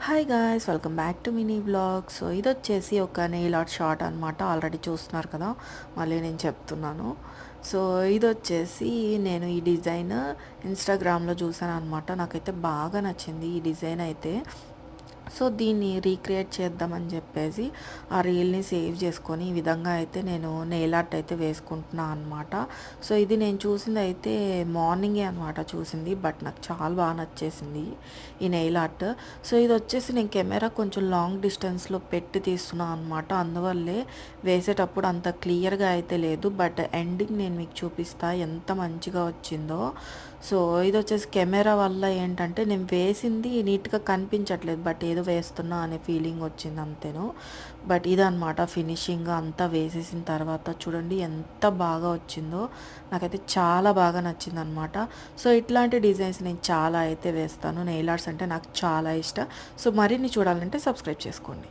Hi guys, welcome back to mini blog. So ఇది వచ్చేసి ఒక నెయిల్ ఆర్ట్ షార్ట్ అనమాట. ఆల్రెడీ చూస్తున్నారు కదా, మళ్ళీ నేను చెప్తున్నాను. సో ఇది వచ్చేసి నేను ఈ డిజైన్ ఇన్స్టాగ్రామ్లో చూసాను అనమాట. నాకైతే బాగా నచ్చింది ఈ డిజైన్ అయితే. సో దీన్ని రీక్రియేట్ చేద్దామని చెప్పేసి ఆ రీల్ని సేవ్ చేసుకొని ఈ విధంగా అయితే నేను నెయిల్ ఆర్ట్ అయితే వేసుకుంటున్నాను అనమాట. సో ఇది నేను చూసింది అయితే మార్నింగే అనమాట చూసింది, బట్ నాకు చాలా బాగా నచ్చేసింది ఈ నెయిల్ ఆర్ట్. సో ఇది వచ్చేసి నేను కెమెరా కొంచెం లాంగ్ డిస్టెన్స్లో పెట్టి తీస్తున్నాను అనమాట. అందువల్లే వేసేటప్పుడు అంత క్లియర్గా అయితే లేదు, బట్ ఎండింగ్ నేను మీకు చూపిస్తా ఎంత మంచిగా వచ్చిందో. సో ఇది వచ్చేసి కెమెరా వల్ల ఏంటంటే నేను వేసింది నీట్గా కనిపించట్లేదు, బట్ ఏదో వేస్తున్నా అనే ఫీలింగ్ వచ్చింది అంతేను. బట్ ఇదనమాట ఫినిషింగ్ అంతా వేసేసిన తర్వాత చూడండి ఎంత బాగా వచ్చిందో. నాకైతే చాలా బాగా నచ్చింది అనమాట. సో ఇట్లాంటి డిజైన్స్ నేను చాలా అయితే వేస్తాను. నెయిల్ ఆర్ట్స్ అంటే నాకు చాలా ఇష్టం. సో మరిన్ని చూడాలంటే సబ్స్క్రైబ్ చేసుకోండి.